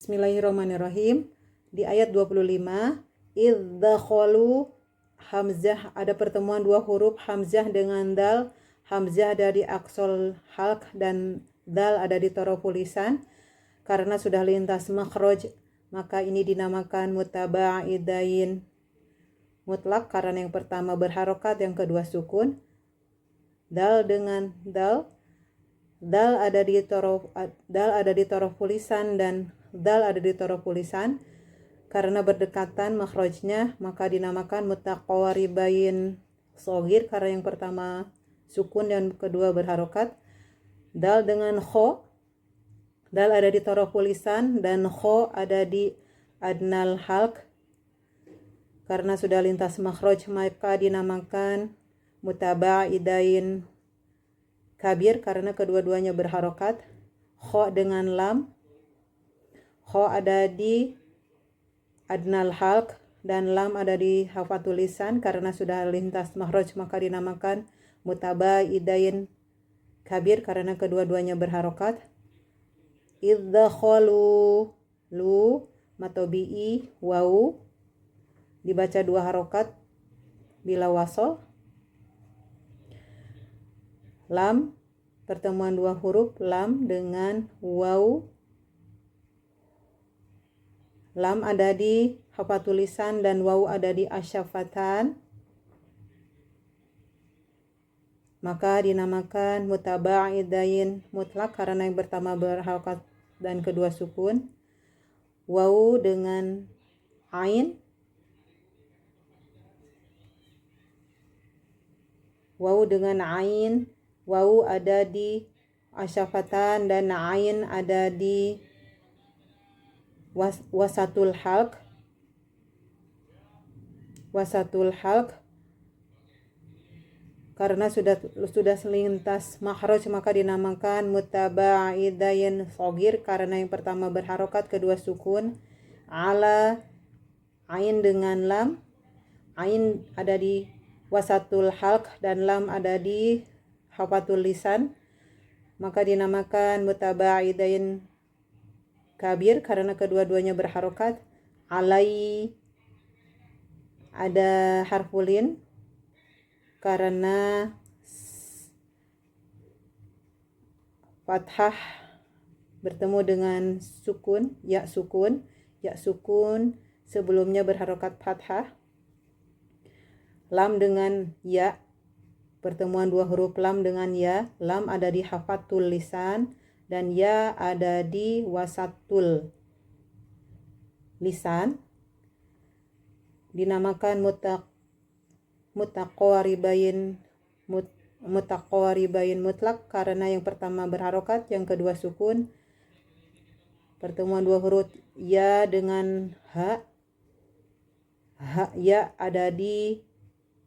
Bismillahirrahmanirrahim. Di ayat 25, idzakhalu hamzah, ada pertemuan dua huruf hamzah dengan dal. Hamzah ada di aqsal halq dan dal ada di taraful lisan. Karena sudah lintas makhraj, maka ini dinamakan mutabaidain mutlak karena yang pertama berharokat, yang kedua sukun. Dal dengan dal, dal ada di taraful lisan dan dal ada di taraful lisan. Karena berdekatan makhrajnya, maka dinamakan mutaqaribain shagir karena yang pertama sukun dan kedua berharokat. Dal dengan kho, dal ada di taraful lisan dan kho ada di adnal halq. Karena sudah lintas makhraj, maka dinamakan mutabaidain kabir karena kedua-duanya berharokat. Kho dengan lam, kho ada di adnal halq dan lam ada di hafatul lisan. Karena sudah lintas makhraj, maka dinamakan mutabaidain kabir karena kedua-duanya berharokat. Idzakhalu, lu matobi'i wawu dibaca dua harokat bila wasol. Lam, pertemuan dua huruf lam dengan waw. Lam ada di hafatul lisan dan waw ada di asyafatan, maka dinamakan mutabaidain mutlak karena yang pertama berharokat dan kedua sukun. Waw dengan ain, waw dengan ain, waw ada di asyafatan dan ain ada di wasatul halq. Wasatul halq karena sudah selintas makhraj, maka dinamakan mutabaidain shagir karena yang pertama berharokat, kedua sukun. Ala, ain dengan lam, ain ada di wasatul halq dan lam ada di hafatul lisan, maka dinamakan mutabaidain kabir karena kedua-duanya berharokat. Alai ada harfulin karena fathah bertemu dengan sukun, ya sukun. Ya sukun sebelumnya berharokat fathah. Lam dengan ya, pertemuan dua huruf lam dengan ya. Lam ada di hafatul lisan dan ya ada di wasatul lisan. Dinamakan mutaqaribain mutlak karena yang pertama berharokat, yang kedua sukun. Pertemuan dua huruf ya dengan ha. Ya ada di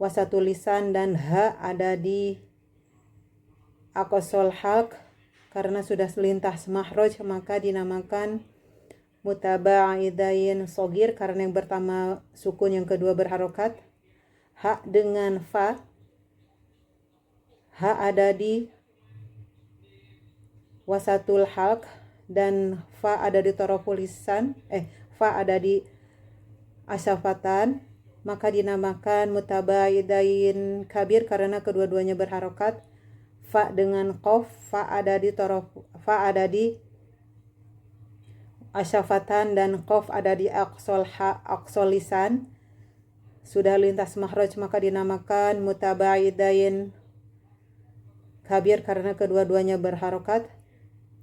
wasatul lisan dan ha ada di aqsal halq. Karena sudah selintas makhraj, maka dinamakan mutabaidain shagir karena yang pertama sukun, yang kedua berharokat. Ha dengan fa, ha ada di wasatul halq dan fa ada di taraful lisan, fa ada di asyafatan, maka dinamakan mutabaidain kabir karena kedua-duanya berharokat. Fa dengan qaf, fa ada di asyafatan dan qaf ada di aqsal lisan. Sudah lintas makhraj, maka dinamakan mutabaidain kabir karena kedua-duanya berharokat.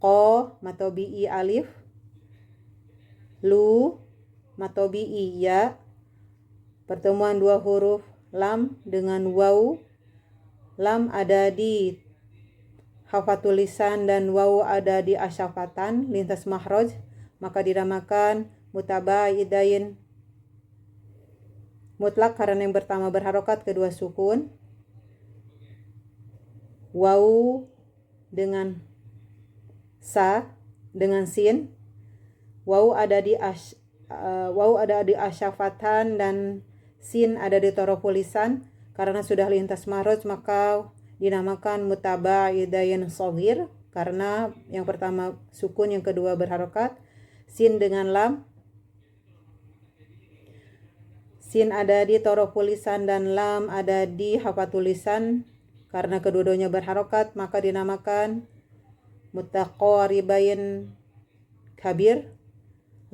Qa matobi'i alif, lu matobi'i ya, pertemuan dua huruf lam dengan waw. Lam ada di hafatul lisan dan waw ada di asyafatan, lintas makhraj, maka dinamakan mutabaidain mutlak karena yang pertama berharokat, kedua sukun. Waw dengan sa dengan sin, waw ada di asyafatan dan sin ada di taraful lisan. Karena sudah lintas makhraj, maka dinamakan mutabaidain shagir karena yang pertama sukun, yang kedua berharokat. sin dengan lam. Sin ada di toroful lisan dan lam ada di hafatul lisan. Karena kedua-duanya berharokat maka dinamakan mutaqaribain kabir.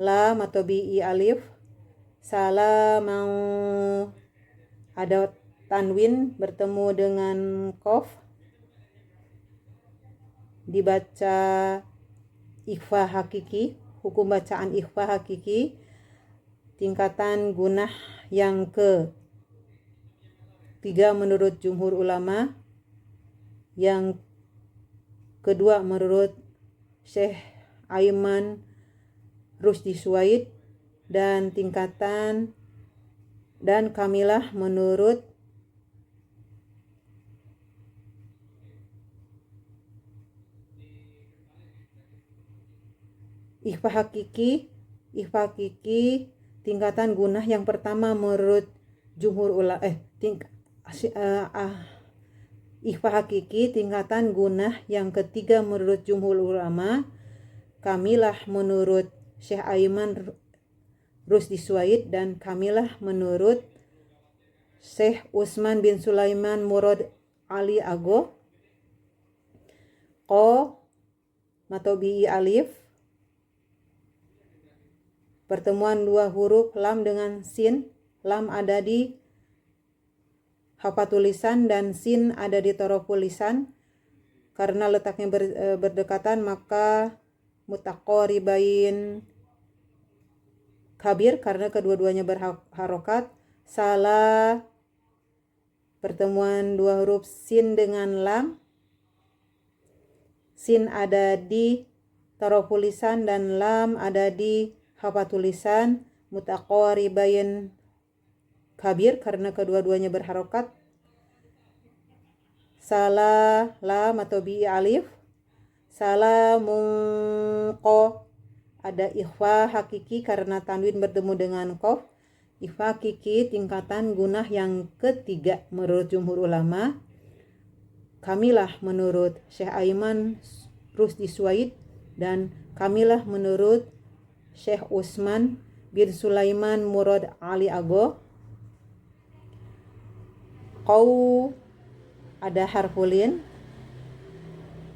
Lam atau bi alif. Salamau ada tanwin bertemu dengan qaf. Dibaca ikhfa hakiki, hukum bacaan ikhfa hakiki, tingkatan gunah yang ke-3 menurut jumhur ulama, yang kedua menurut Syekh Aiman Rusdi Suwaid, dan tingkatan dan kamilah menurut ikhfa hakiki. Ikhfa hakiki tingkatan gunah yang pertama menurut jumhur ulama ikhfa hakiki tingkatan gunah yang ketiga menurut jumhur ulama, kamilah menurut Syekh Aiman Rusdi Suwaid, dan kamilah menurut Syekh Utsman bin Sulaiman Murad Ali Ago. Ko atau bi alif, pertemuan dua huruf lam dengan sin. Lam ada di hafatul lisan dan sin ada di toroful lisan. Karena letaknya berdekatan maka mutaqaribain kabir karena kedua-duanya berharokat. Salah, pertemuan dua huruf sin dengan lam. Sin ada di toroful lisan dan lam ada di hafatul lisan. Mutaqaribain kabir karena kedua-duanya berharokat. Salah, lam atau bi alif. Salamun qaf, ada ikhfa hakiki karena tanwin bertemu dengan qaf. Ikhfa hakiki tingkatan gunah yang ketiga menurut jumhur ulama, kamilah menurut Syekh Aiman Rusdi Suwaid, dan kamilah menurut Syekh Utsman bin Sulaiman Murad Ali Ago. Qau ada harfulin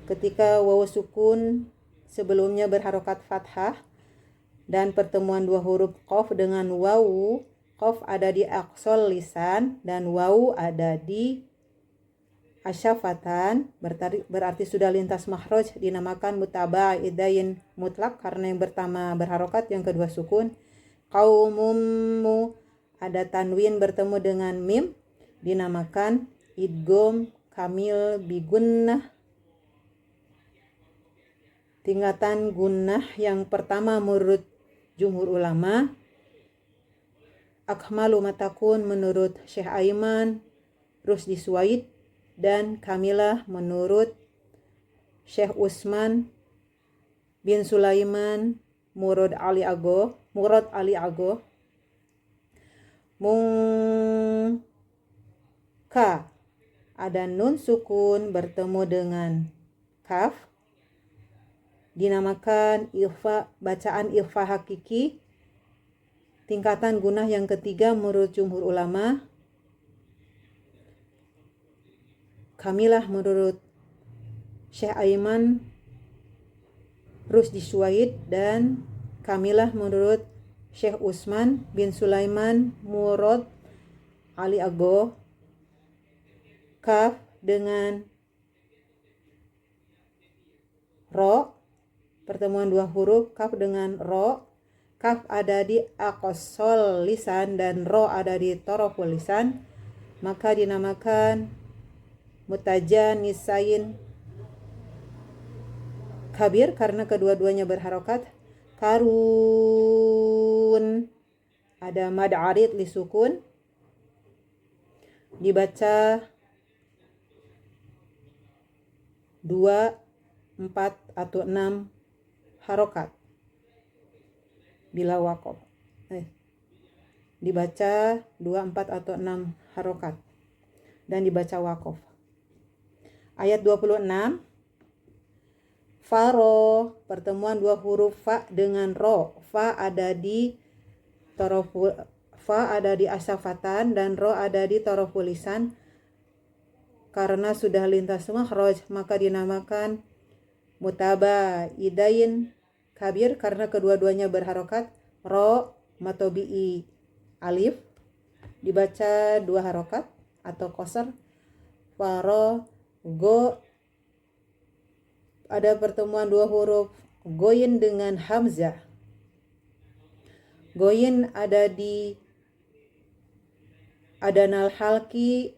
ketika wawu sukun sebelumnya berharokat fathah dan pertemuan dua huruf qaf dengan wawu. Qaf ada di aqsal lisan dan wawu ada di asyafatan, berarti sudah lintas makhraj, dinamakan mutaba'idain mutlak karena yang pertama berharokat, yang kedua sukun. Qaumum ada tanwin bertemu dengan mim, dinamakan idgham kamil bigunnah. Tingkatan gunnah yang pertama menurut jumhur ulama, akmalu matakun menurut Syekh Aiman Rusdi Suwaid, dan kamilah menurut Syekh Utsman bin Sulaiman Murad Ali Ago. Mungka ada nun sukun bertemu dengan kaf, dinamakan bacaan ikhfa hakiki. Tingkatan gunah yang ketiga menurut jumhur ulama, kamilah menurut Syekh Aiman Rusdi Suwaid, dan kamilah menurut Syekh Utsman bin Sulaiman Murad Ali Ago. Kaf dengan ro, pertemuan dua huruf kaf dengan ro. Kaf ada di aqsal lisan dan ro ada di toroful lisan, maka dinamakan mutajanisain kabir karena kedua-duanya berharokat. Karun ada mad arid li sukun, dibaca 2, 4 atau 6 harokat bila waqaf. Dibaca 2, 4 atau 6 harokat dan dibaca waqaf. Ayat 26, Faro, pertemuan dua huruf fa dengan ro. Fa ada di asyafatan dan ro ada di taraful lisan. Karena sudah lintas makhraj maka dinamakan mutabaidain kabir karena kedua-duanya berharokat. Ro matobi'i alif dibaca 2 harokat atau qasar. Faro go ada pertemuan 2 huruf goyin dengan hamzah. Goyin ada di adanal halki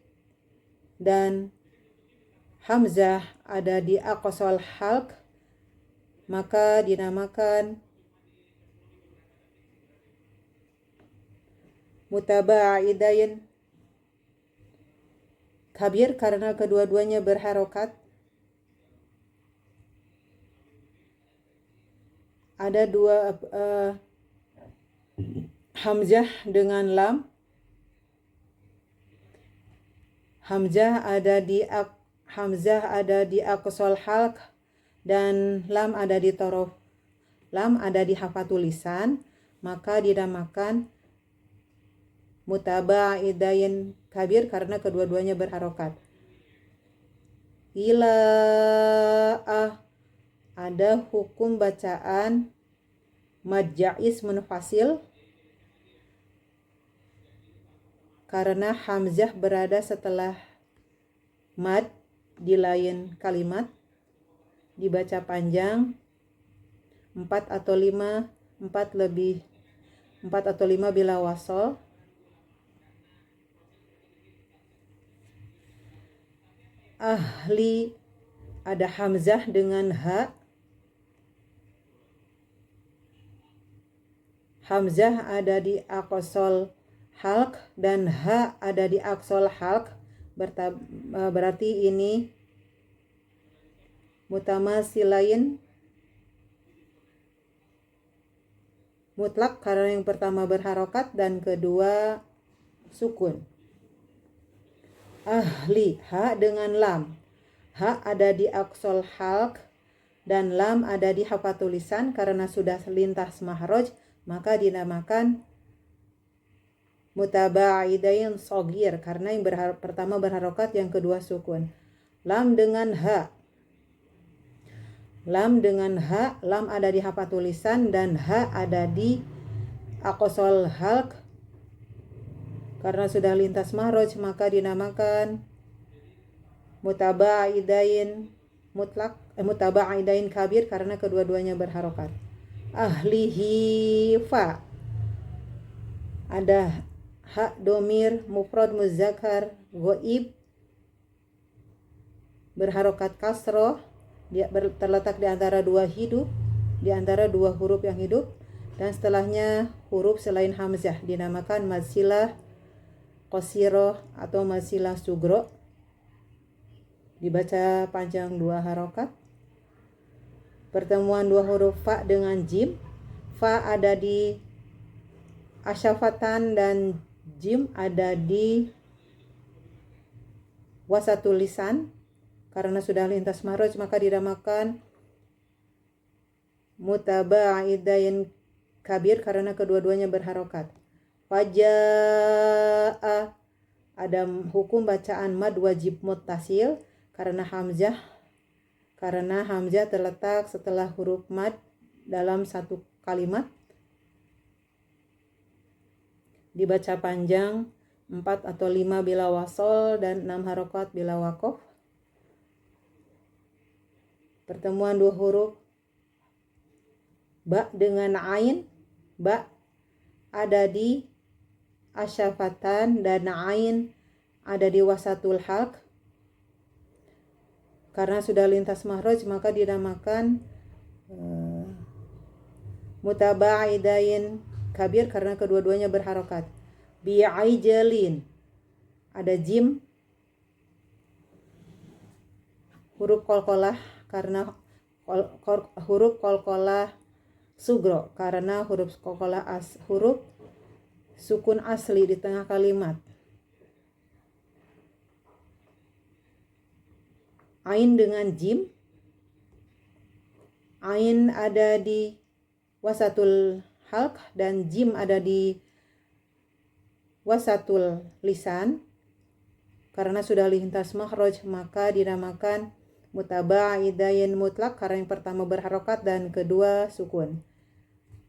dan hamzah ada di aqsal halq, maka dinamakan mutabaidain kabir karena kedua-duanya berharokat. Ada 2 hamzah dengan lam. Hamzah ada di aqsal halq dan lam ada di taraf. Lam ada di hafatul lisan, maka dinamakan mutabaidain kabir karena kedua-duanya berharokat. Ila ada hukum bacaan mad jaiz munfasil karena hamzah berada setelah mad di lain kalimat, dibaca panjang 4 atau 5 bila wasol. Ahli ada hamzah dengan ha. Hamzah ada di aqsal halq dan ha ada di aqsal halq. Berarti ini mutamasilain mutlak karena yang pertama berharokat dan kedua sukun. Ahli ha dengan lam. Ha ada di aqsal halq dan lam ada di hafatul lisan karena sudah lintas mahraj maka dinamakan mutabaidain shagir karena yang pertama berharokat yang kedua sukun. Lam dengan ha. Lam ada di hafatul lisan dan ha ada di aqsal halq karena sudah lintas mahraj maka dinamakan mutabaidain mutabaidain kabir karena kedua-duanya berharokat. Ahlihi fa ada ha domir mufrad muzakkar ghaib berharokat kasroh, dia terletak di antara 2 huruf yang hidup dan setelahnya huruf selain hamzah dinamakan masilah qasiroh atau masilah sugro, dibaca panjang 2 harokat. Pertemuan 2 huruf fa dengan jim. Fa ada di asyafatan dan jim ada di wasatul lisan. Karena sudah lintas mahraj maka dinamakan mutabaidain kabir karena kedua-duanya berharokat. Fajaa ada hukum bacaan mad wajib muttasil karena hamzah terletak setelah huruf mad dalam satu kalimat, dibaca panjang 4 atau 5 bila wasol dan 6 harokat bila wakof. Pertemuan 2 huruf ba dengan ain. Ba ada di asyafatan dan ain ada di wasatul halq. Karena sudah lintas mahraj maka dinamakan mutabaidain kabir karena kedua-duanya berharokat. Bi'aijalin ada jim huruf qalqalah karena huruf qalqalah sugro karena huruf qalqalah huruf sukun asli di tengah kalimat. Ain dengan jim Ain ada di wasatul halq dan jim ada di wasatul lisan. Karena sudah lintas makhraj maka dinamakan mutabaidain mutlak karena yang pertama berharokat dan kedua sukun.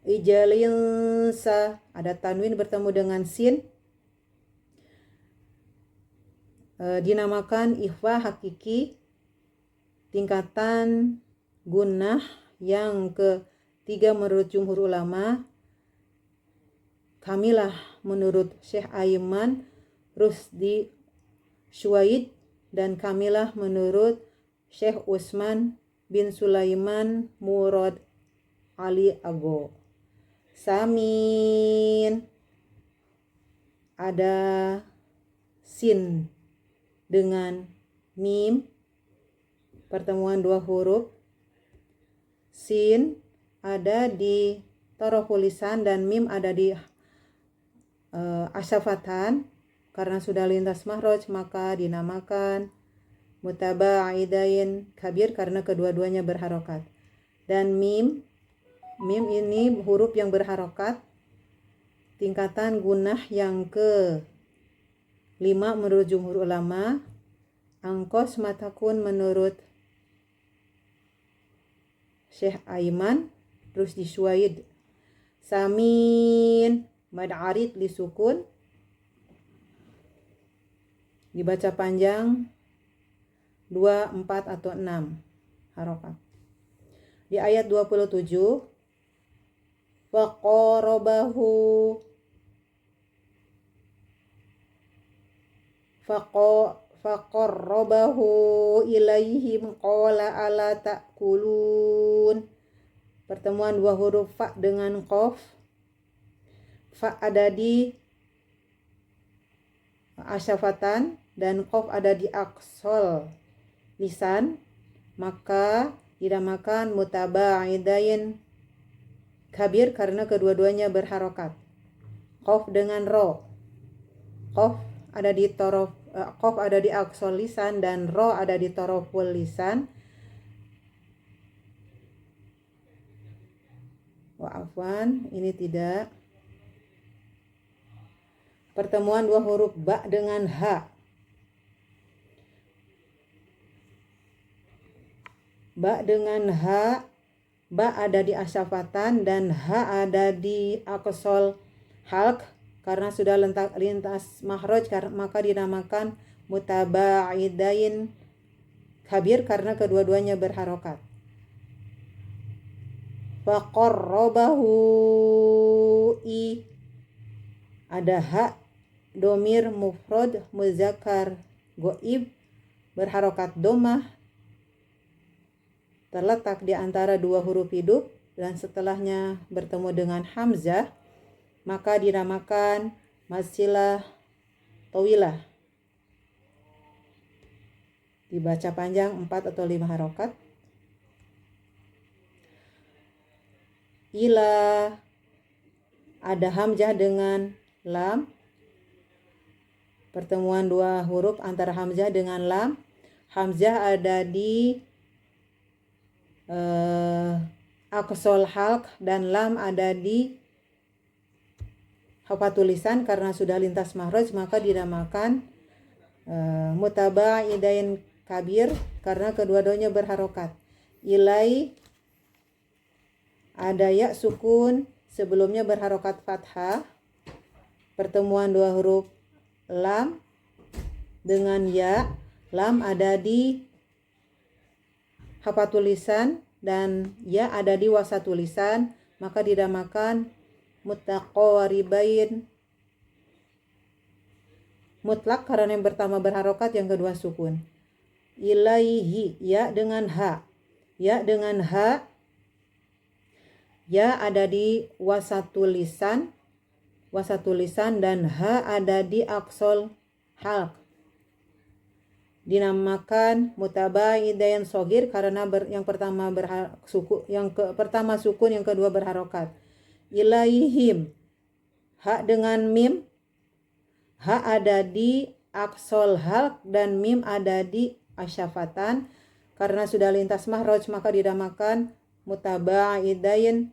Ijalinsa ada tanwin bertemu dengan sin, dinamakan ikhfa hakiki tingkatan gunnah yang ketiga menurut jumhur ulama, kamilah menurut Syekh Aiman Rusdi Syuaid, dan kamilah menurut Syekh Utsman bin Sulaiman Murad Ali Ago. Samin ada sin dengan mim, pertemuan dua huruf. Sin ada di taraful lisan dan mim ada di asyafatan. Karena sudah lintas makhraj maka dinamakan mutabaidain kabir karena kedua-duanya berharokat. Dan mim ini huruf yang berharokat tingkatan gunnah yang ke 5 menurut jumhur ulama, angkos matakun menurut Syekh Aiman terus disuaid. Samin mad arid li sukun dibaca panjang 2, 4 atau 6 harokat. Di ayat 27 faqarabahu faqarrabahu ilaihim qala ala ta'kulun. Pertemuan dua huruf fa dengan qaf. Fa ada di asyafatan dan qaf ada di aqsal lisan, maka dinamakan mutabaidain kabir karena kedua-duanya berharokat. Qaf dengan ro. Qaf ada di torof, qaf ada di aqsal lisan dan ro ada di taraful lisan. Wa'afwan, ini tidak. Pertemuan dua huruf ba dengan ha. Ba dengan ha, ba ada di asyafatan dan ha ada di aqsal halq. Karena sudah lintas makhraj maka dinamakan mutabaidain kabir karena kedua-duanya berharokat. Faqarrabahu i ada ha domir mufrad muzakkar goib berharokat domah terletak di antara dua huruf hidup dan setelahnya bertemu dengan hamzah maka dinamakan masilah tawilah dibaca panjang 4 atau 5 harokat. Ila ada hamzah dengan lam, pertemuan dua huruf antara hamzah dengan lam. Hamzah ada di aqsal halq dan lam ada di hafatul lisan. Karena sudah lintas makhraj maka dinamakan mutabaidain kabir karena kedua-duanya berharokat. Ilai ada ya sukun sebelumnya berharokat fathah, pertemuan dua huruf lam dengan ya. Lam ada di hafatul lisan dan ya ada di wasatul lisan maka dinamakan mutaqaribain mutlak karena yang pertama berharokat yang kedua sukun. Ilaihi ya dengan ha. Ya dengan ha, ya ada di wasatul lisan dan ha ada di aqsal halq. Dinamakan mutabaidain shogir karena yang pertama pertama sukun, yang kedua berharokat. Ilaihim ha dengan mim, ha ada di aqsal halq dan mim ada di asyafatan. Karena sudah lintas makhraj maka dinamakan mutaba'idain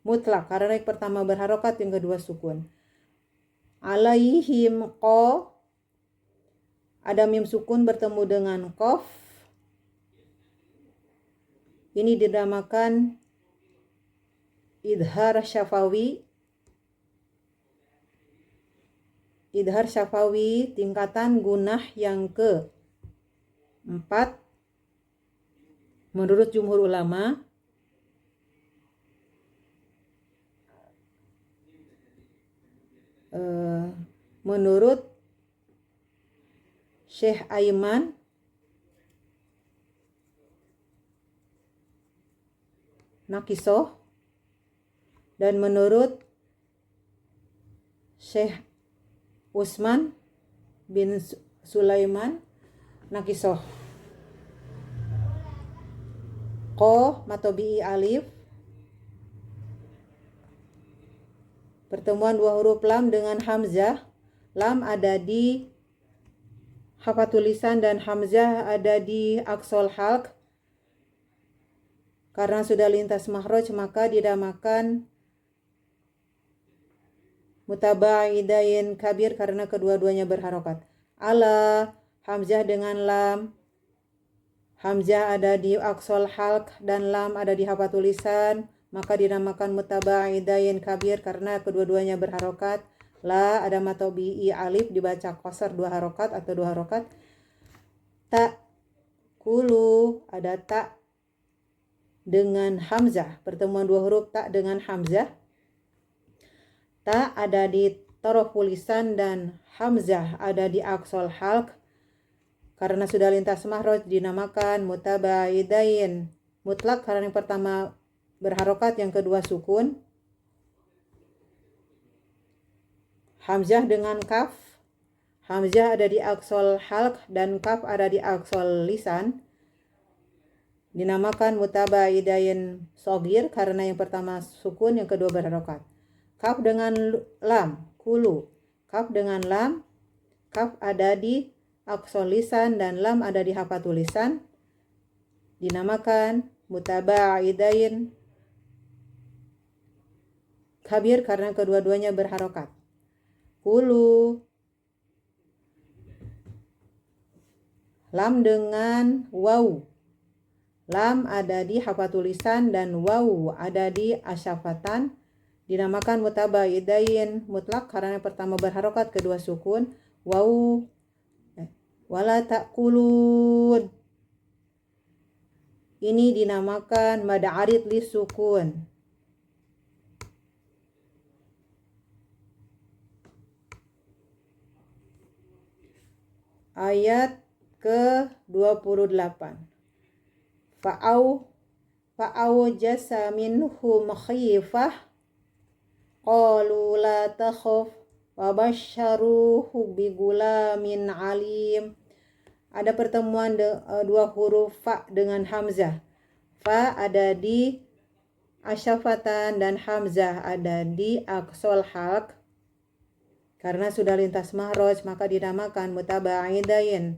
mutlak karena yang pertama berharokat, yang kedua sukun. Alaihim qa, ada mim sukun bertemu dengan qaf. Ini dinamakan idhar syafawi. Idhar syafawi tingkatan gunah yang ke-4 menurut jumhur ulama. Menurut Syekh Aiman nakisoh, dan menurut Syekh Utsman bin Sulaiman nakisoh. Ko matobi'i alif, pertemuan dua huruf lam dengan hamzah. Lam ada di hafatul lisan dan hamzah ada di aqsal halq. Karena sudah lintas makhraj maka dinamakan mutaba'idain kabir karena kedua-duanya berharokat. Ala, hamzah dengan lam. Hamzah ada di aqsal halq dan lam ada di hafatul lisan, maka dinamakan mutaba'idain kabir karena kedua-duanya berharokat. La ada matobi'i alif dibaca qasar 2 harokat atau 2 harokat. Ta kulu ada ta dengan hamzah, pertemuan 2 huruf ta dengan hamzah. Ta ada di taraful lisan dan hamzah ada di aqsal halq. Karena sudah lintas makhraj dinamakan mutaba'idain mutlak karena yang pertama berharokat, yang kedua sukun. Hamzah dengan kaf. Hamzah ada di aqsal halq dan kaf ada di aqsal lisan. Dinamakan mutaba'idain shogir karena yang pertama sukun, yang kedua berharokat. Kaf dengan lam, kulu. Kaf dengan lam, kaf ada di aqsal lisan dan lam ada di hafatul lisan. Dinamakan mutaba'idain kabir karena kedua-duanya berharokat. Kulu. Lam dengan waw. Lam ada di hafatul lisan dan waw ada di asyafatan. Dinamakan mutaba'idain mutlak karena yang pertama berharokat, kedua sukun. Waw. Wala ta'kulun. Ini dinamakan mad arid li sukun. Ayat ke-28. Fa'au jasa minhum khifah qalu la takhaf wa basyaruhu bigulamin alim. Ada pertemuan 2 huruf fa dengan hamzah. Fa ada di asyafatan dan hamzah ada di aqsal halq. Karena sudah lintas makhraj maka dinamakan mutaba'idain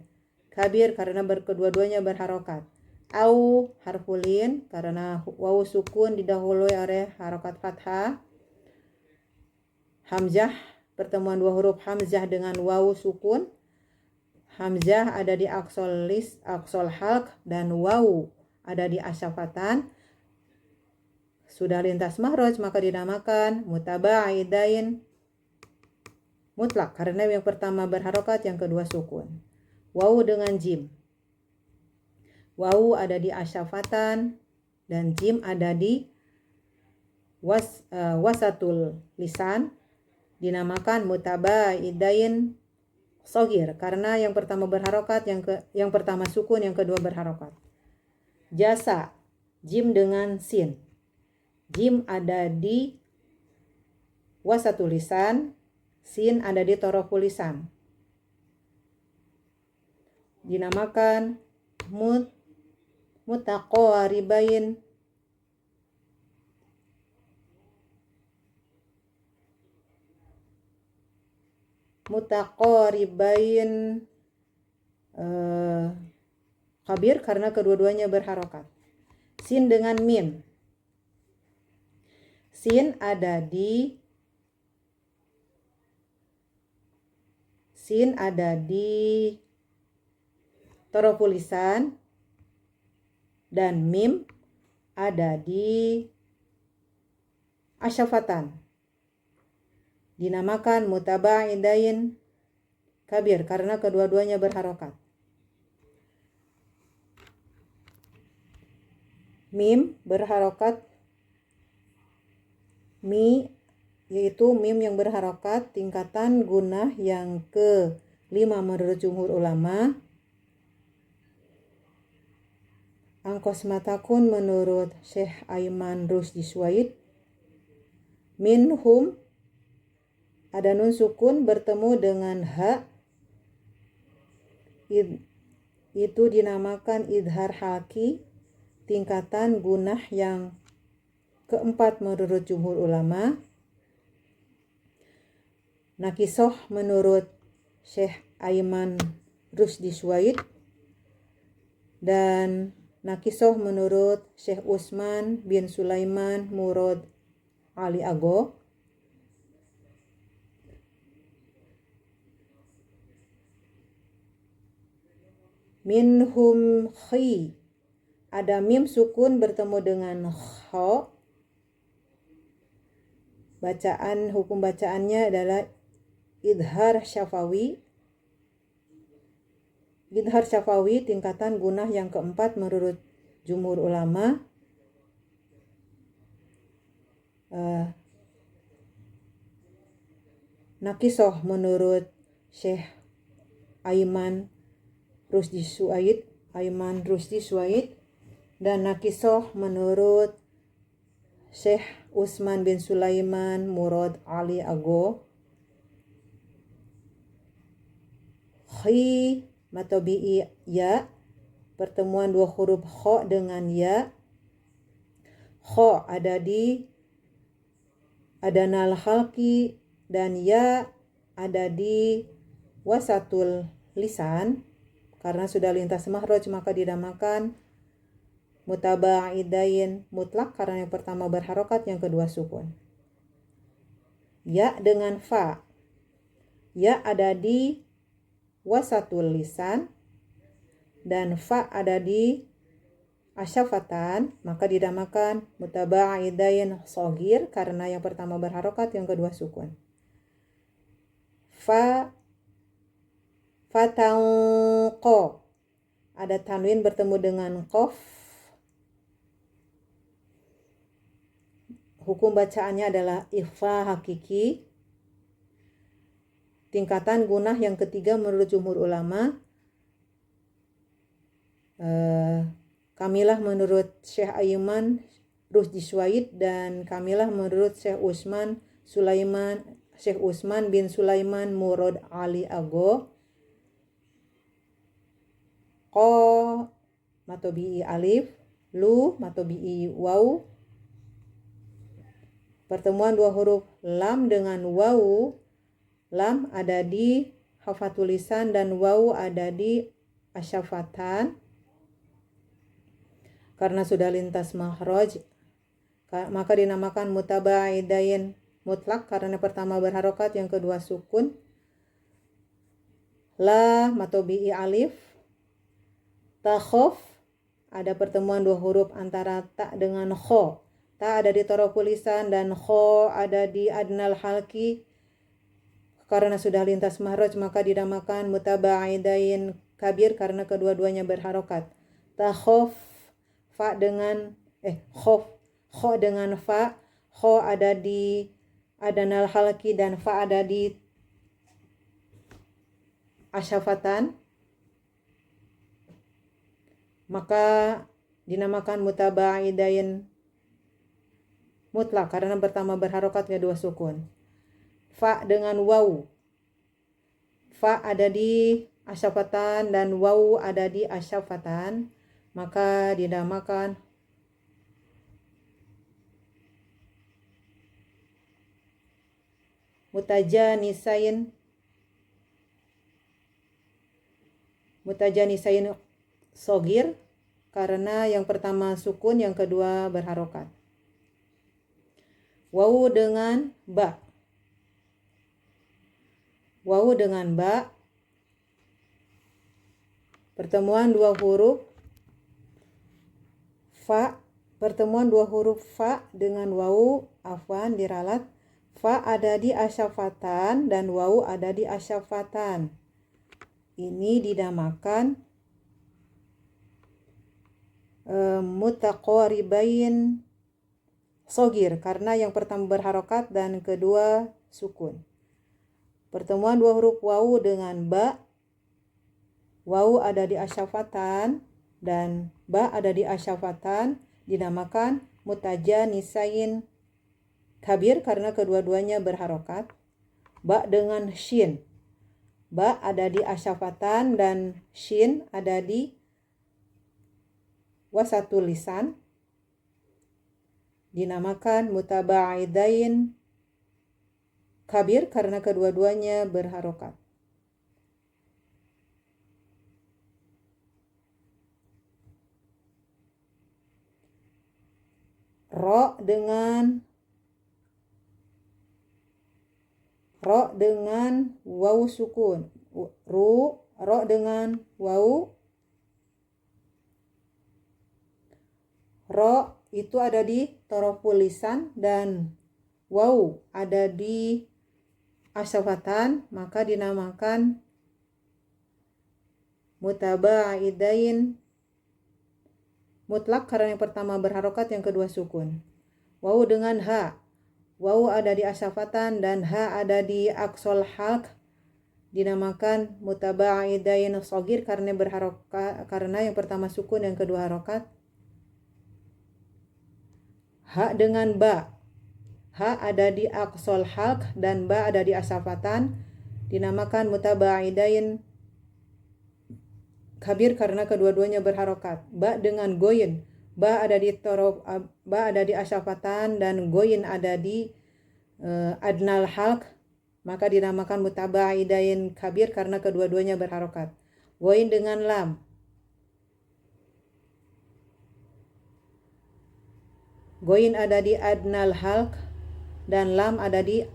kabir karena kedua-duanya berharokat. Au harfulin karena waw sukun didahului oleh harokat fathah. Hamzah, pertemuan 2 huruf hamzah dengan waw sukun. Hamzah ada di aqsal halq dan waw ada di asyafatan. Sudah lintas makhraj maka dinamakan mutaba'idain mutlak karena yang pertama berharokat, yang kedua sukun. Waw dengan jim. Waw ada di asyafatan dan jim ada di wasatul lisan. Dinamakan mutaba'idain shogir karena yang pertama berharokat, yang pertama sukun, yang kedua berharokat. Jasa, jim dengan sin. Jim ada di wasatul lisan, sin ada di taraful lisan. Dinamakan mutaqaribain kabir karena kedua-duanya berharokat. sin dengan mim. Sin ada di toroful lisan dan mim ada di asyafatan. Dinamakan mutaba'idain kabir karena kedua-duanya berharokat. Mim berharokat, yaitu mim yang berharokat tingkatan gunah yang ke-5 menurut jumhur ulama. Angkos matakun menurut Syekh Aiman Rusdi Suwaid. Minhum ada nun sukun bertemu dengan ha, itu dinamakan idhar halki tingkatan gunah yang ke-4 menurut jumhur ulama. Nakisoh menurut Syekh Aiman Rusdi Suwaid dan nakisoh menurut Syekh Usman bin Sulaiman Murad Ali Ago. Minhum khi ada mim sukun bertemu dengan kho. Hukum bacaannya adalah idhar syafawi. Idhar syafawi tingkatan gunah yang ke-4 menurut jumhur ulama. Nakisoh menurut Syekh Aiman Rusdi Suwaid dan nakisoh menurut Syekh Usman bin Sulaiman Murad Ali Ago. Khi matobi'i ya, pertemuan dua huruf kho dengan ya. Kho ada di adanal halki dan ya ada di wasatul lisan. Karena sudah lintas mahraj maka dinamakan mutaba'idain mutlak karena yang pertama berharokat, yang kedua sukun. Ya dengan fa. Ya ada di wasatul lisan dan fa ada di asyafatan, maka dinamakan mutaba'idain shogir karena yang pertama berharokat, yang kedua sukun. Fatangko ada tanwin bertemu dengan qaf. Hukum bacaannya adalah ikhfa hakiki. Tingkatan gunah yang ke-3 menurut jumhur ulama. Kamilah menurut Syekh Aiman Rusdi Suwaid dan kamilah menurut Syekh Usman bin Sulaiman Murad Ali Ago. Ko matobi'i alif, lu matobi'i waw. Pertemuan dua huruf lam dengan waw. Lam ada di hafatul lisan dan waw ada di asyafatan. Karena sudah lintas makhraj maka dinamakan mutaba'idain mutlak karena pertama berharokat, yang kedua sukun. La matobi'i alif. Takhof ada pertemuan dua huruf antara ta dengan kho. Ta ada di toroful lisan dan kho ada di adnal halki. Karena sudah lintas mahraj maka dinamakan mutaba'idain kabir karena kedua-duanya berharokat. Takhof fa dengan kho dengan fa. Kho ada di adnal halki dan fa ada di asyafatan, maka dinamakan mutaba'idain mutlak karena pertama berharokat, kedua sukun. Fa dengan waw. Fa ada di asyafatan dan waw ada di asyafatan, maka dinamakan mutajanisain sogir karena yang pertama sukun, yang kedua berharokat. Wawu dengan ba. Wawu dengan ba, pertemuan dua huruf fa, pertemuan dua huruf fa dengan wawu, afwan diralat. Fa ada di asyafatan dan wawu ada di asyafatan. Ini dinamakan mutaqaribain sogir karena yang pertama berharokat dan kedua sukun. Pertemuan dua huruf wawu dengan ba, wawu ada di asyafatan dan ba ada di asyafatan, dinamakan mutajanisain kabir karena kedua-duanya berharokat. Ba dengan shin, ba ada di asyafatan dan shin ada di wasatul lisan, dinamakan mutabaidain kabir karena kedua-duanya berharokat. Ro dengan wawu sukun. Ro dengan wawu. Ro itu ada di toroful lisan dan wawu ada di asyafatan, maka dinamakan mutabaidain mutlak karena yang pertama berharokat, yang kedua sukun. Wawu dengan ha, wawu ada di asyafatan dan ha ada di aqsal halq, dinamakan mutabaidain shogir karena berharokat, karena yang pertama sukun, yang kedua harokat. Ha dengan ba, ha ada di aqsal halq dan ba ada di asyafatan, dinamakan mutabaidain kabir karena kedua-duanya berharokat. Ba dengan goyin, ba ada di asyafatan dan goyin ada di adnal halq, maka dinamakan mutabaidain kabir karena kedua-duanya berharokat. Goyin dengan lam, goyin ada di adnal halq dan lam ada di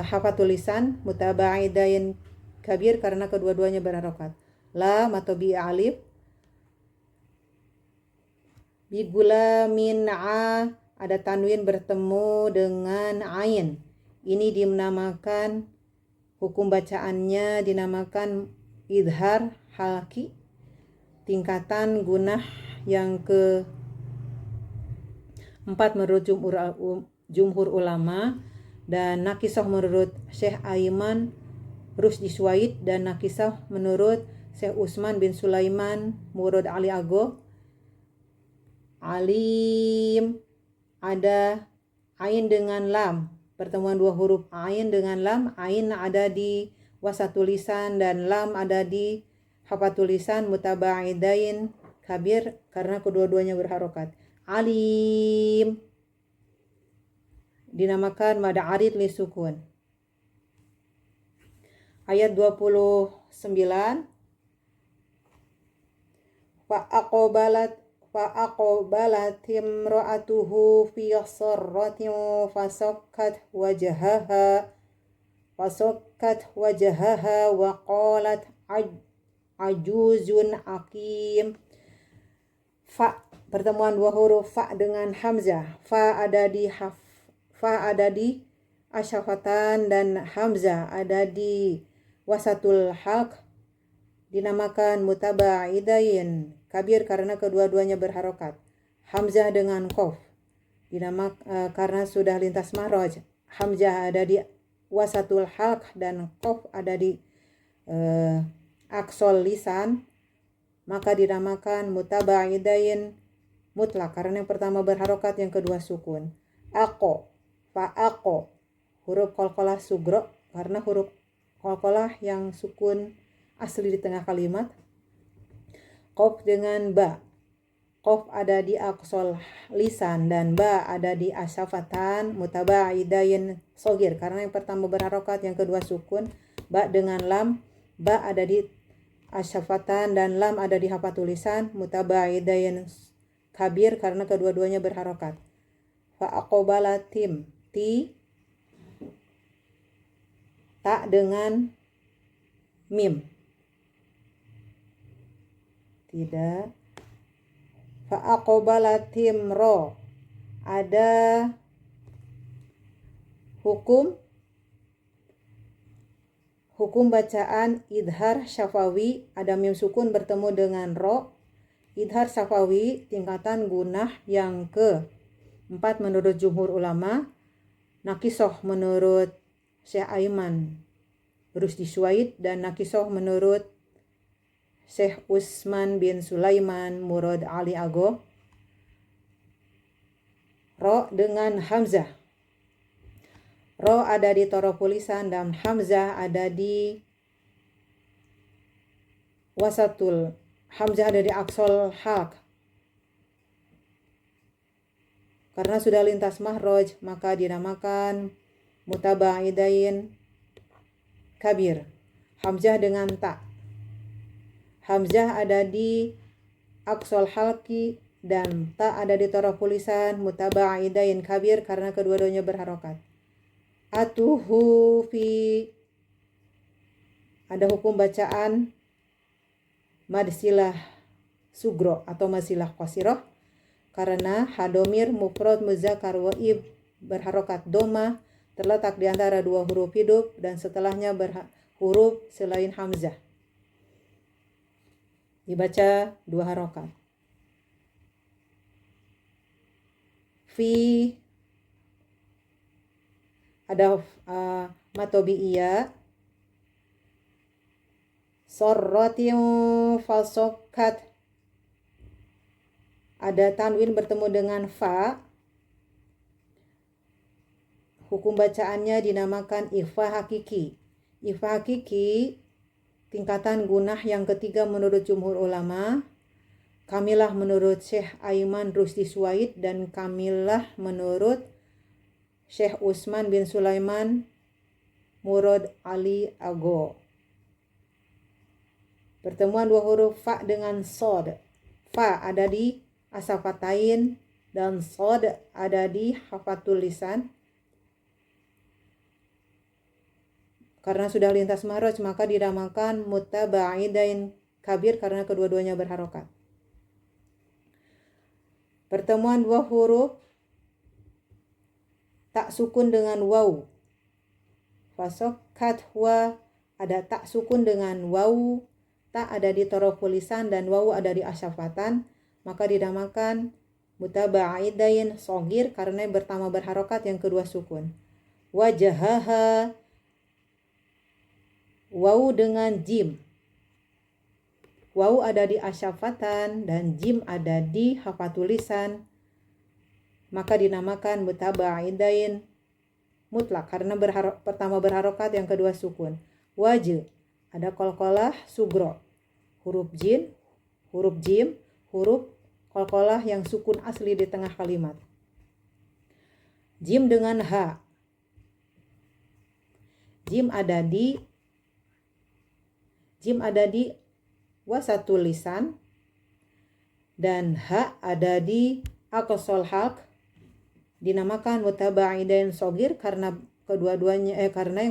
hafatul lisan, mutabaidain kabir karena kedua-duanya berharokat. Lam atau bi alif, bi gulamin a ada tanwin bertemu dengan ain. Ini dinamakan, hukum bacaannya dinamakan idhar halki, tingkatan gunah yang ke-4 menurut jumhur ulama, dan nakisah menurut Syekh Aiman Rusdi Suwaid, dan nakisah menurut Syekh Usman bin Sulaiman Murad Ali Ago. Alim ada ain dengan lam, pertemuan dua huruf ain dengan lam. Ain ada di wasatul lisan dan lam ada di hafatul lisan, mutabaidain kabir karena kedua-duanya berharokat. Alim dinamakan mad arid li sukun. Ayat 29, fa'aqbalat imra'atuhu fi sarratin fasakkat wajahaha wa qalat ajuzun aqim. Fa, pertemuan dua huruf fa dengan hamzah. Fa ada di asyafatan dan hamzah ada di wasatul halq, dinamakan mutabaidain kabir karena kedua-duanya berharokat. Hamzah dengan qaf karena sudah lintas mahraj. Hamzah ada di wasatul halq dan qaf ada di aqsal lisan, maka dinamakan mutabaidain mutlak karena yang pertama berharokat, yang kedua sukun. Aqo, fa'aqo, huruf qalqalah sugro karena huruf qalqalah yang sukun asli di tengah kalimat. Qaf dengan ba, qaf ada di aqsal lisan dan ba ada di asyafatan, mutabaidain shogir karena yang pertama berharokat, yang kedua sukun. Ba dengan lam, ba ada di asyafatan, dan lam ada di hafal tulisan, mutabaidain kabir karena kedua-duanya berharokat. Fa'aqobalatim, ti, ta dengan mim. Tidak. Fa'aqobalatim ro, ada hukum bacaan idhar syafawi, ada mim sukun bertemu dengan ro. Idhar syafawi tingkatan gunah yang ke-4 menurut jumhur ulama. Nakisoh menurut Syekh Aiman Rusdi Suwaid, dan nakisoh menurut Syekh Usman bin Sulaiman Murad Ali Ago. Ro dengan hamzah. Ro ada di toroful lisan dan hamzah ada di wasatul. Hamzah ada di aksol halq. Karena sudah lintas mahroj, maka dinamakan mutabaidain kabir. Hamzah dengan ta. Hamzah ada di aksol halqi dan ta ada di toroful lisan, mutabaidain kabir karena kedua-duanya berharokat. Atuhu fi, ada hukum bacaan madsilah sugro atau masilah qasiroh karena hadomir mufrad muzakkar waib berharokat doma terletak di antara dua huruf hidup dan setelahnya huruf selain hamzah. Dibaca dua harokat. Fi ada matobi'iyah, sorrotin fasokat, ada tanwin bertemu dengan fa. Hukum bacaannya dinamakan ikhfa hakiki. Ikhfa hakiki tingkatan gunah yang ketiga menurut jumhur ulama. Kamilah menurut Syekh Aiman Rusdi Suwaid dan kamilah menurut Syekh Usman bin Sulaiman Murad Ali Ago. Pertemuan dua huruf fa dengan sod. Fa ada di asafatain dan sod ada di hafatul lisan. Karena sudah lintas mahraj maka dinamakan mutabaidain kabir karena kedua-duanya berharokat. Pertemuan dua huruf tak sukun dengan waw. Fasokat wa, ada tak sukun dengan waw, tak ada di toroful lisan dan waw ada di asyafatan, maka dinamakan mutabaidain sogir karena yang pertama berharokat, yang kedua sukun. Wajahaha, waw dengan jim. Waw ada di asyafatan dan jim ada di hafatul lisan, maka dinamakan mutabaidain mutlak karena pertama berharokat, yang kedua sukun. Wajh ada qalqalah sugro, huruf jim, huruf qalqalah yang sukun asli di tengah kalimat. Jim dengan ha. Jim ada di wasatul lisan dan ha ada di aqsal halq, dinamakan mutabaidain sogir karena kedua-duanya karena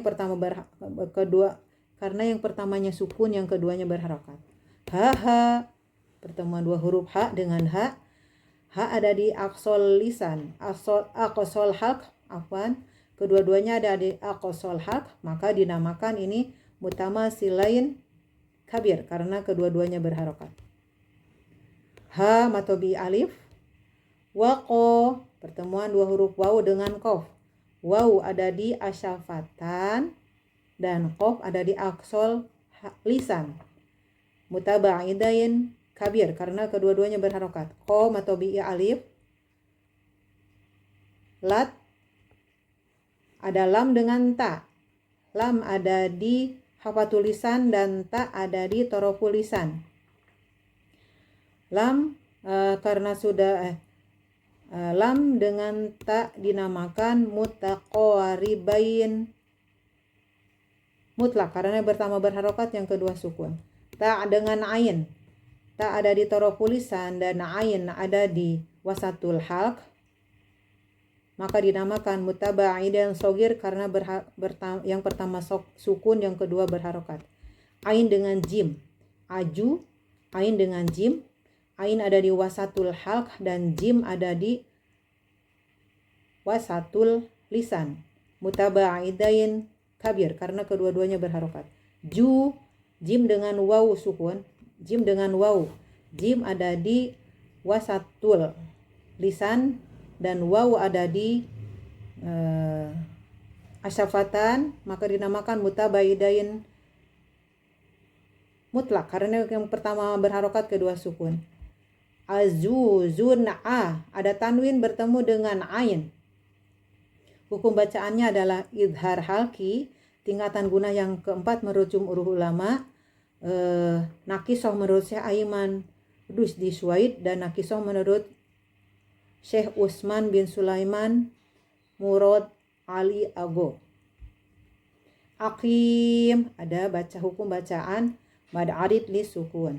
yang pertamanya sukun, yang keduanya berharokat. Ha, pertemuan dua huruf ha dengan ha ada di aqsal lisan, aqsal halq, kedua-duanya ada di aqsal halq, maka dinamakan ini mutamasilain kabir karena kedua-duanya berharokat. Ha matobi alif. Waqo, pertemuan dua huruf waw dengan qaf. Waw ada di asyafatan dan qaf ada di aqsal lisan. Mutabaidain kabir karena kedua-duanya berharokat. Qa matobi alif. Lat ada lam dengan ta. Lam ada di hafatul lisan dan ta ada di toroful lisan. Lam karena sudah lam dengan ta dinamakan mutaqaribain mutlak karena yang pertama berharokat, yang kedua sukun. Ta dengan ain. Ta ada di torofu lisan dan ain ada di wasatul halq, maka dinamakan mutabaidan sogir karena yang pertama sukun, yang kedua berharokat. Ain dengan jim. Aju, ain dengan jim. Ain ada di wasatul halq dan jim ada di wasatul lisan. Mutabaidain kabir karena kedua-duanya berharokat. Jim dengan waw sukun. Jim dengan waw. Jim ada di wasatul lisan dan waw ada di asyafatan, maka dinamakan mutabaidain mutlak karena yang pertama berharokat, kedua sukun. Azuzun'a ada tanwin bertemu dengan ain. Hukum bacaannya adalah idhar halki, tingkatan gunah yang keempat menurut jumhur ulama. Nakisoh menurut Syekh Aiman Rusdi Suwaid dan nakisoh menurut Syekh Utsman bin Sulaiman Murad Ali Ago. Aqim ada baca hukum bacaan mad arid li sukun.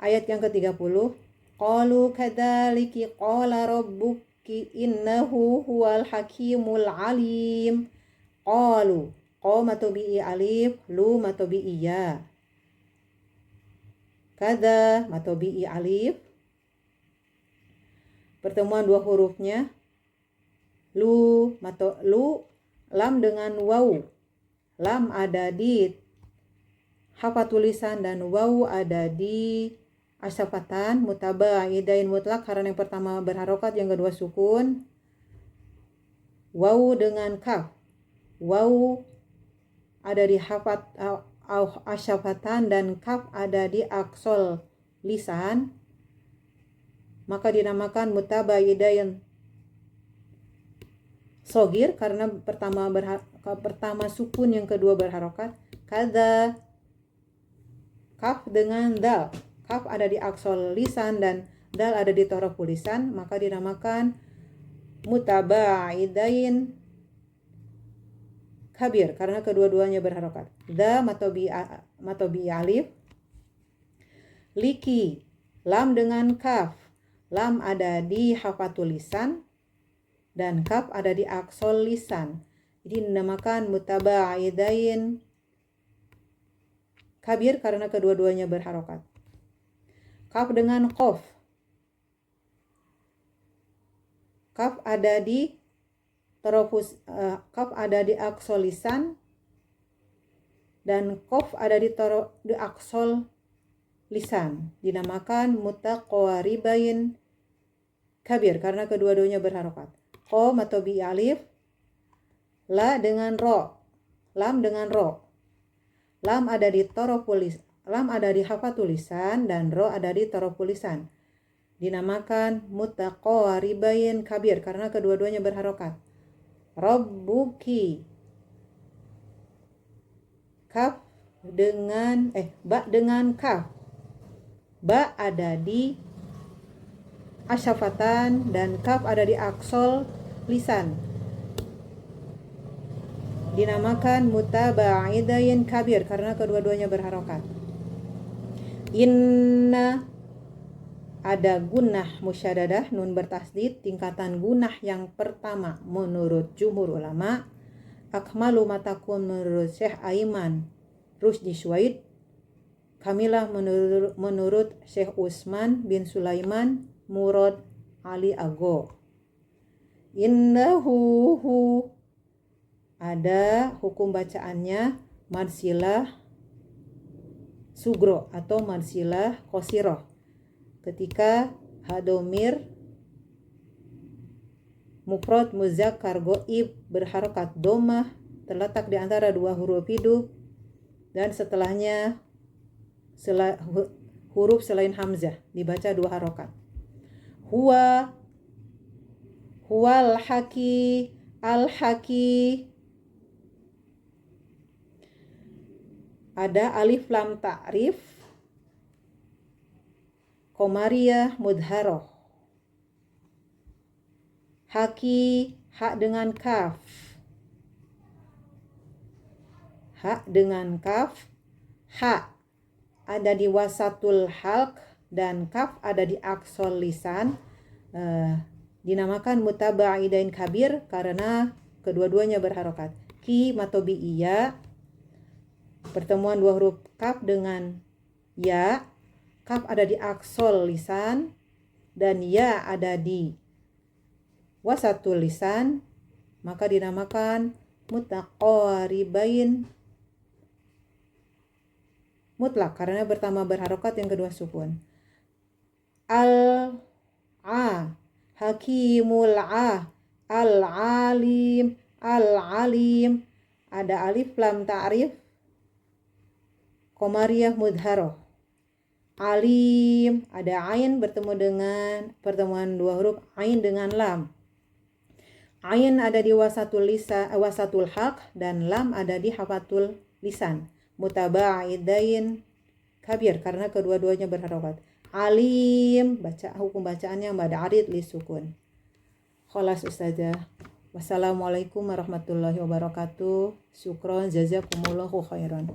Ayat yang ke-30, qalu kadzalika qala rabbuki innahu huwal hakimul alim. Qalu matobi'i alif, lu matobi'i ya. Kada matobi'i alif, pertemuan dua hurufnya. Lu, lam dengan waw. Lam ada di hafal tulisan dan waw ada di asyafatan. Mutabaidain mutlak karena yang pertama berharokat, yang kedua sukun. Waw dengan kaf. Waw ada di hafat asyafatan dan kaf ada di aksol lisan, maka dinamakan mutabaidain sogir karena pertama sukun, yang kedua berharokat. Kada kaf dengan dal. Kaf ada di aksol lisan dan dal ada di torofu lisan, maka dinamakan mutabaidain kabir karena kedua-duanya berharokat. Da matobi alif. Liki lam dengan kaf. Lam ada di hafatul lisan dan kaf ada di aksol lisan. Jadi dinamakan mutabaidain kabir karena kedua-duanya berharokat. Kaf dengan qaf. Kaf ada di kaf ada di aksol lisan dan qaf ada di aksol lisan. Dinamakan mutaqaribain kabir karena kedua-duanya berharokat. Qa matobi alif. La dengan ro. Lam dengan ro. Lam ada di lam ada di hafatul lisan dan ro ada di torofu lisan. Dinamakan mutaqaribain kabir karena kedua-duanya berharokat. Rabbuki. Kaf dengan ba dengan kaf. Ba ada di asyafatan dan kaf ada di aksol lisan. Dinamakan mutabaidain kabir karena kedua-duanya berharokat. Inna ada gunnah musyaddadah, nun bertasdid, tingkatan gunnah yang pertama menurut jumhur ulama. Akmalu matakun menurut Syekh Aiman Rusdi Suwaid. Kamilah menurut Syekh Utsman bin Sulaiman Murad Ali Ago. Innahu ada hukum bacaannya madsilah sugro atau madsilah qasiroh. Ketika hadomir mufrad muzakkar goib berharokat domah terletak di antara dua huruf hidup dan setelahnya huruf selain hamzah dibaca dua harokat. Huwal haki al-haki. Ada alif lam ta'rif Komariah mudharoh. Haki ha dengan kaf. Ha dengan kaf. Ha ada di wasatul halq dan kaf ada di aqsal lisan, dinamakan mutabaidain kabir karena kedua-duanya berharokat. Ki matobi iya, pertemuan dua huruf kaf dengan ya, kaf ada di aqsal lisan dan ya ada di wasatul lisan, maka dinamakan mutaqaribain mutlak karena pertama berharokat, yang kedua sukun. Al-a, hakimul a, al-alim, al-alim, ada alif lam ta'rif, qamariyah mudharoh. Alim, ada ain bertemu dengan pertemuan dua huruf ain dengan lam. Ain ada di wasatul lisan, wasatul halq, dan lam ada di hafatul lisan. Mutabaidain kabir karena kedua-duanya berharokat. Alim, baca hukum bacaannya mad arid li sukun. Khalas ustazah. Wassalamualaikum warahmatullahi wabarakatuh. Syukron jazakumullahu khairan.